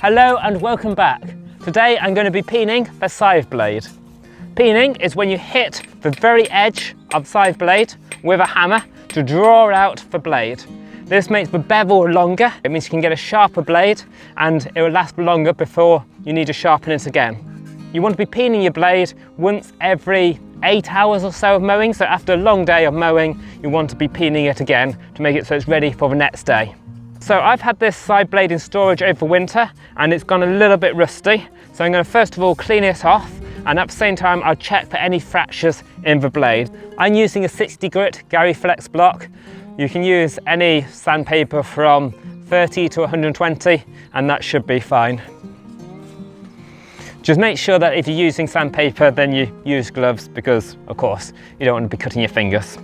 Hello and welcome back. Today I'm going to be peening the scythe blade. Peening is when you hit the very edge of the scythe blade with a hammer to draw out the blade. This makes the bevel longer. It means you can get a sharper blade and it will last longer before you need to sharpen it again. You want to be peening your blade once every 8 hours or so of mowing. So after a long day of mowing, you want to be peening it again to make it so it's ready for the next day. So I've had this scythe blade in storage over winter and it's gone a little bit rusty. So I'm going to first of all clean it off, and at the same time I'll check for any fractures in the blade. I'm using a 60 grit Gary Flex block. You can use any sandpaper from 30 to 120 and that should be fine. Just make sure that if you're using sandpaper then you use gloves, because of course you don't want to be cutting your fingers.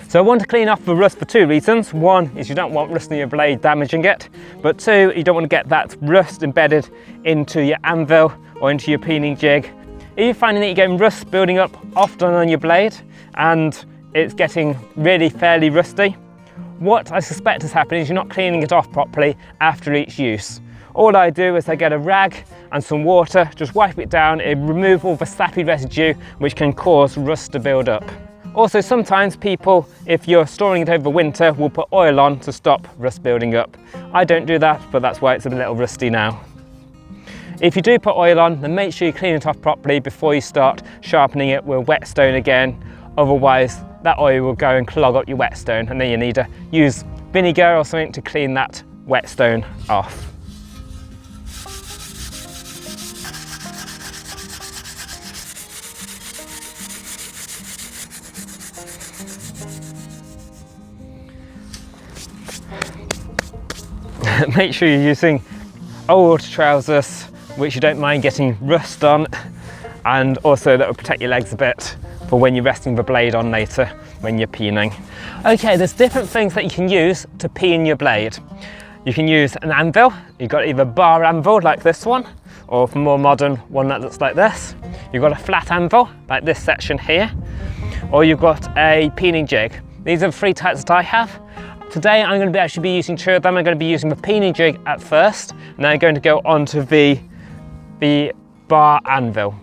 So I want to clean off the rust for two reasons. One is you don't want rust in your blade damaging it, but two, you don't want to get that rust embedded into your anvil or into your peening jig. If you're finding that you're getting rust building up often on your blade and it's getting really fairly rusty, what I suspect has happened is you're not cleaning it off properly after each use. All I do is I get a rag and some water, just wipe it down, and remove all the sappy residue which can cause rust to build up. Also, sometimes people, if you're storing it over winter, will put oil on to stop rust building up. I don't do that, but that's why it's a little rusty now. If you do put oil on, then make sure you clean it off properly before you start sharpening it with whetstone again. Otherwise, that oil will go and clog up your whetstone, and then you need to use vinegar or something to clean that whetstone off. Make sure you're using old trousers which you don't mind getting rust on, and also that will protect your legs a bit for when you're resting the blade on later when you're peening. Okay, there's different things that you can use to peen your blade. You can use an anvil. You've got either bar anvil like this one, or a more modern one that looks like this. You've got a flat anvil like this section here, or you've got a peening jig. These are the three types that I have. Today I'm going to actually be using two of them. I'm going to be using the peening jig at first, and then I'm going to go on to the bar anvil.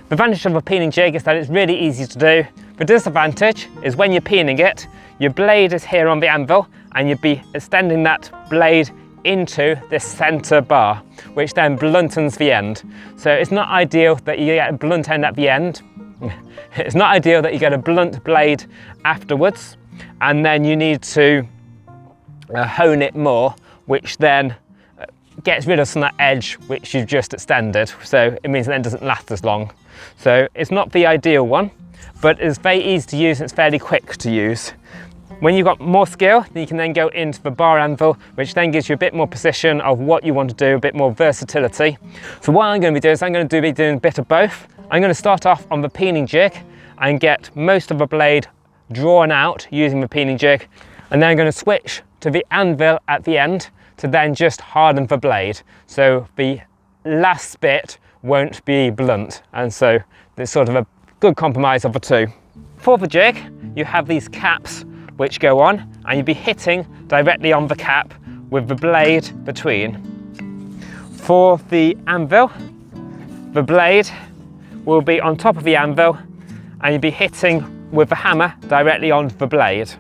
The advantage of a peening jig is that it's really easy to do. The disadvantage is when you're peening it, your blade is here on the anvil and you'd be extending that blade into this center bar, which then bluntens the end. So it's not ideal that you get a blunt end at the end. It's not ideal that you get a blunt blade afterwards, and then you need to hone it more, which then gets rid of some of that edge which you've just extended, so it means that it doesn't last as long. So it's not the ideal one, but it's very easy to use and it's fairly quick to use. When you've got more skill, then you can then go into the bar anvil, which then gives you a bit more precision of what you want to do, a bit more versatility. So what I'm going to be doing is I'm going to be doing a bit of both. I'm going to start off on the peening jig and get most of the blade drawn out using the peening jig, and then I'm going to switch to the anvil at the end to then just harden the blade, so the last bit won't be blunt, and so there's sort of a good compromise of the two. For the jig, you have these caps which go on, and you'll be hitting directly on the cap with the blade between. For the anvil, the blade will be on top of the anvil and you'll be hitting with the hammer directly onto the blade.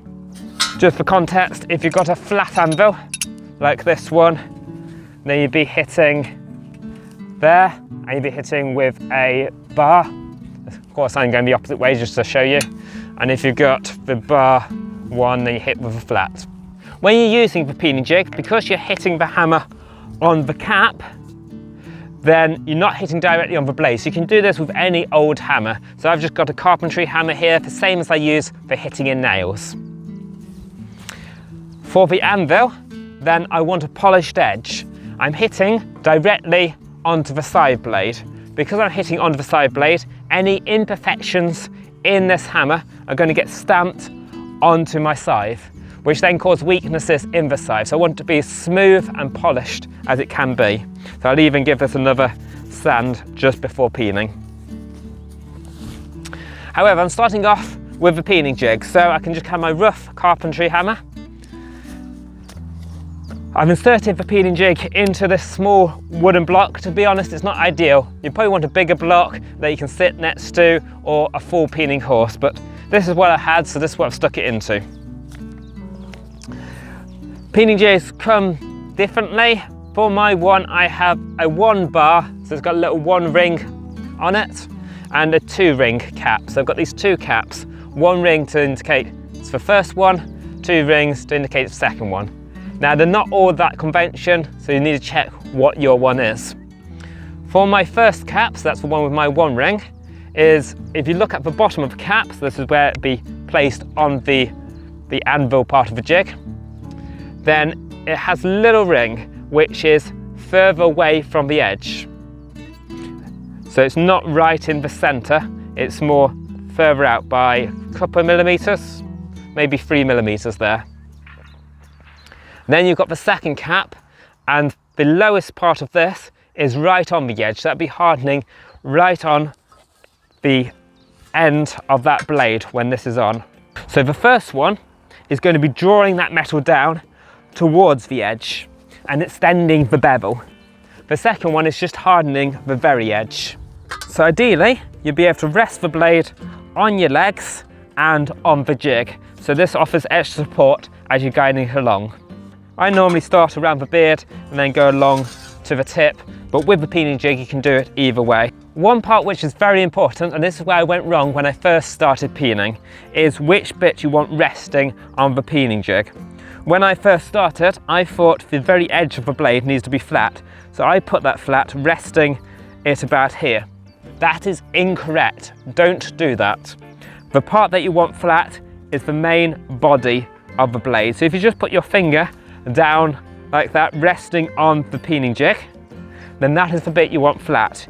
Just for context, if you've got a flat anvil like this one, then you'd be hitting there and you'd be hitting with a bar. Of course I'm going the opposite way just to show you. And if you've got the bar one, then you hit with a flat. When you're using the peening jig, because you're hitting the hammer on the cap, then you're not hitting directly on the blade. So you can do this with any old hammer. So I've just got a carpentry hammer here, the same as I use for hitting in nails. For the anvil, then I want a polished edge. I'm hitting directly onto the side blade. Because I'm hitting onto the side blade, any imperfections in this hammer are going to get stamped onto my scythe, which then cause weaknesses in the scythe. So I want it to be as smooth and polished as it can be. So I'll even give this another sand just before peening. However, I'm starting off with the peening jig. So I can just have my rough carpentry hammer. I've inserted the peening jig into this small wooden block. To be honest, it's not ideal. You probably want a bigger block that you can sit next to, or a full peening horse, but this is what I had, so this is what I've stuck it into. Peening jigs come differently. For my one, I have a 1 bar, so it's got a little 1 ring on it, and a 2 ring cap. So I've got these 2 caps, 1 ring to indicate it's the first one, 2 rings to indicate it's the second one. Now they're not all that convention, so you need to check what your one is. For my first cap, so that's the one with my 1 ring, is if you look at the bottom of the cap, so this is where it'd be placed on the anvil part of the jig, then it has a little ring which is further away from the edge. So it's not right in the centre, it's more further out by a couple of millimetres, maybe 3 millimetres there. Then you've got the second cap, and the lowest part of this is right on the edge, so that'd be hardening right on the end of that blade when this is on. So the first one is going to be drawing that metal down towards the edge and extending the bevel. The second one is just hardening the very edge. So ideally, you'll be able to rest the blade on your legs and on the jig. So this offers extra support as you're guiding it along. I normally start around the beard and then go along to the tip, but with the peening jig, you can do it either way. One part which is very important, and this is where I went wrong when I first started peening, is which bit you want resting on the peening jig. When I first started, I thought the very edge of the blade needs to be flat, so I put that flat, resting it about here. That is incorrect. Don't do that. The part that you want flat is the main body of the blade. So if you just put your finger down like that, resting on the peening jig, then that is the bit you want flat.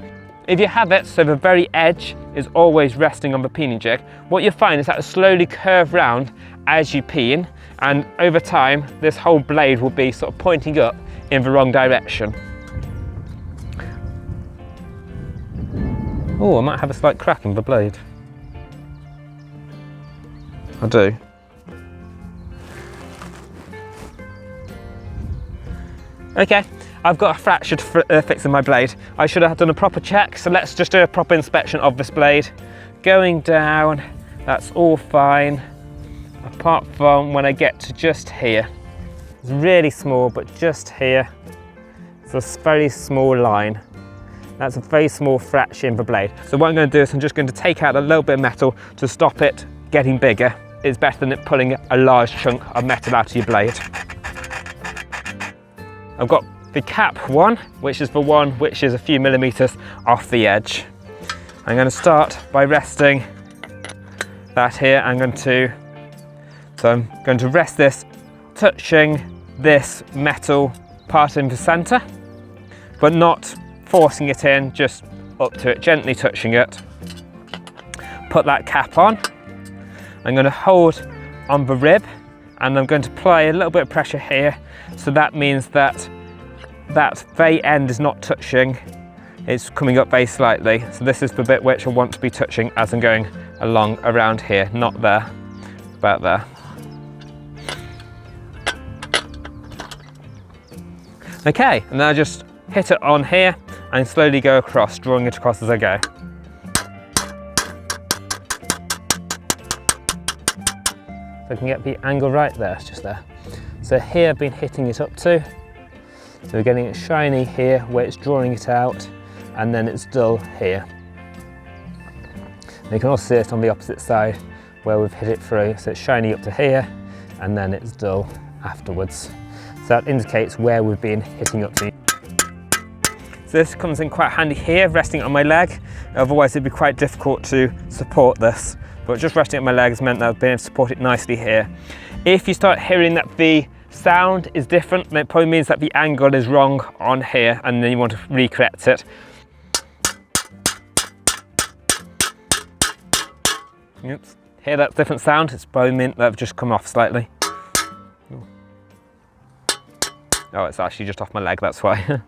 If you have it so the very edge is always resting on the peening jig, what you'll find is that it'll slowly curve round as you peen, and over time this whole blade will be sort of pointing up in the wrong direction. Oh, I might have a slight crack in the blade. I do. Okay, I've got a fractured fix in my blade. I should have done a proper check, so let's just do a proper inspection of this blade. Going down, that's all fine, apart from when I get to just here. It's really small, but just here, it's a very small line. That's a very small fracture in the blade. So what I'm going to do is I'm just going to take out a little bit of metal to stop it getting bigger. It's better than it pulling a large chunk of metal out of your blade. I've got the cap one, which is the one which is a few millimetres off the edge. I'm going to start by resting that here. I'm going to rest this touching this metal part in the centre, but not forcing it in, just up to it, gently touching it. Put that cap on. I'm going to hold on the rib, and I'm going to apply a little bit of pressure here, so that means that that very end is not touching, it's coming up very slightly. So this is the bit which I want to be touching as I'm going along around here, not there, about there. Okay, and then I just hit it on here and slowly go across, drawing it across as I go. So I can get the angle right there, it's just there. So here I've been hitting it up to. So we're getting it shiny here where it's drawing it out, and then it's dull here. And you can also see it on the opposite side where we've hit it through. So it's shiny up to here, and then it's dull afterwards. So that indicates where we've been hitting up to. So this comes in quite handy here, resting on my leg. Otherwise it'd be quite difficult to support this. But just resting on my legs meant that I've been able to support it nicely here. If you start hearing that the sound is different, then it probably means that the angle is wrong on here, and then you want to recorrect it. Oops. Hear that different sound? It's probably meant that I've just come off slightly. Oh, it's actually just off my leg, that's why.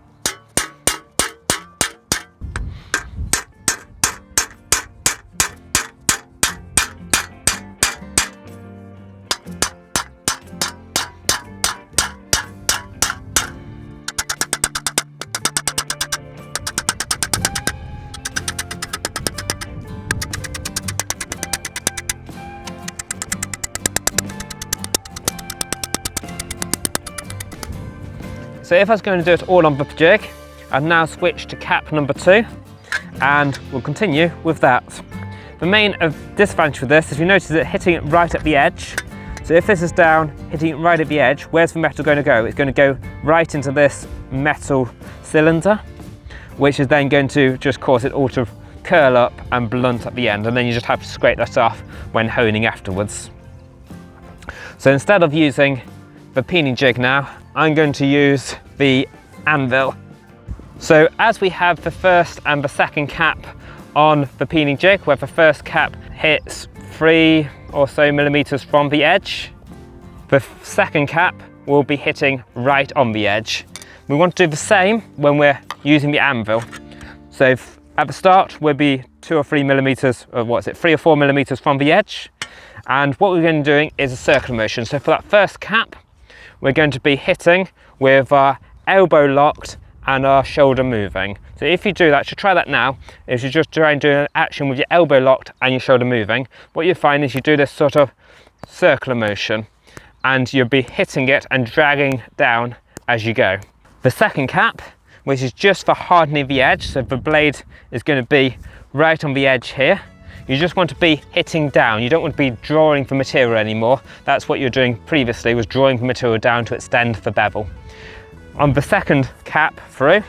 So if I was going to do it all on the jig, I'd now switch to cap number 2 and we'll continue with that. The main disadvantage with this is you notice it hitting it right at the edge. So if this is down, hitting it right at the edge, where's the metal going to go? It's going to go right into this metal cylinder, which is then going to just cause it all to curl up and blunt at the end, and then you just have to scrape that off when honing afterwards. So instead of using the peening jig now, I'm going to use the anvil. So as we have the first and the second cap on the peening jig, where the first cap hits 3 or so millimeters from the edge, the second cap will be hitting right on the edge. We want to do the same when we're using the anvil. So at the start we'll be 2 or 3 millimeters, or 3 or 4 millimeters from the edge, and what we're going to be doing is a circular motion. So for that first cap, we're going to be hitting with our elbow locked and our shoulder moving. So if you do that, to try that now, is you just try and do an action with your elbow locked and your shoulder moving. What you find is you do this sort of circular motion and you'll be hitting it and dragging down as you go. The second cap, which is just for hardening the edge, so the blade is going to be right on the edge here. You just want to be hitting down. You don't want to be drawing the material anymore. That's what you're doing previously, was drawing the material down to extend the bevel. On the second cap through,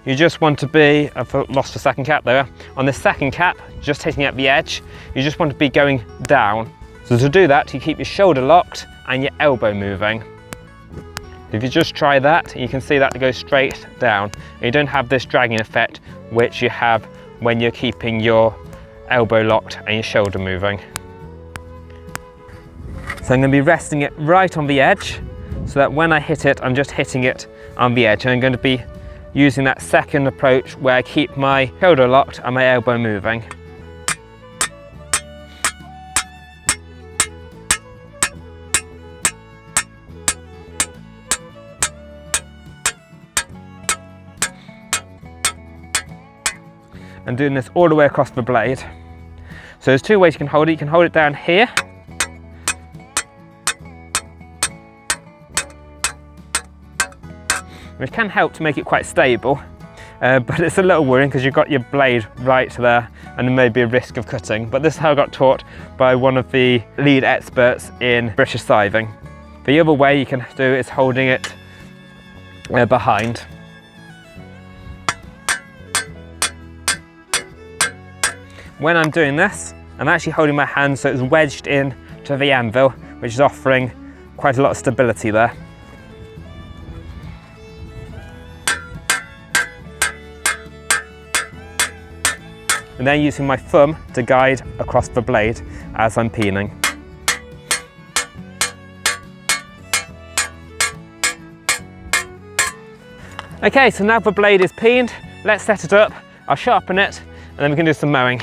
you just want to be, I've lost the second cap there. On the second cap, just hitting at the edge, you just want to be going down. So to do that, you keep your shoulder locked and your elbow moving. If you just try that, you can see that to go straight down. And you don't have this dragging effect, which you have when you're keeping your elbow locked and your shoulder moving. So I'm going to be resting it right on the edge, so that when I hit it, I'm just hitting it on the edge. And I'm going to be using that second approach where I keep my shoulder locked and my elbow moving. And doing this all the way across the blade. So there's 2 ways you can hold it. You can hold it down here, which can help to make it quite stable, but it's a little worrying because you've got your blade right there and there may be a risk of cutting. But this is how I got taught by one of the lead experts in British scything. The other way you can do is holding it behind. When I'm doing this, I'm actually holding my hand so it's wedged in to the anvil, which is offering quite a lot of stability there. And then using my thumb to guide across the blade as I'm peening. Okay, so now the blade is peened, let's set it up, I'll sharpen it, and then we can do some mowing.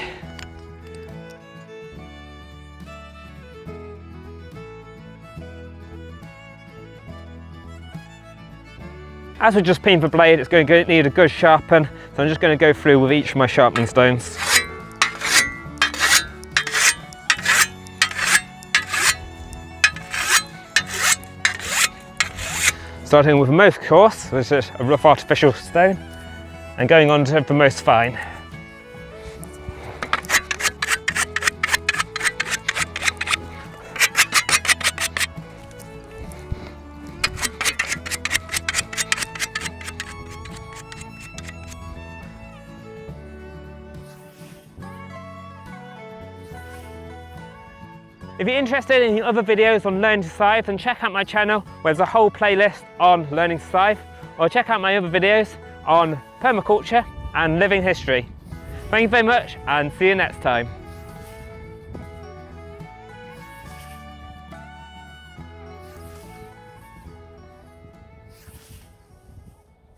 As we just peened the blade, it's going to need a good sharpen, so I'm just going to go through with each of my sharpening stones. Starting with the most coarse, which is a rough artificial stone, and going on to the most fine. If you're interested in other videos on learning to scythe, then check out my channel where there's a whole playlist on learning to scythe, or check out my other videos on permaculture and living history. Thank you very much and see you next time.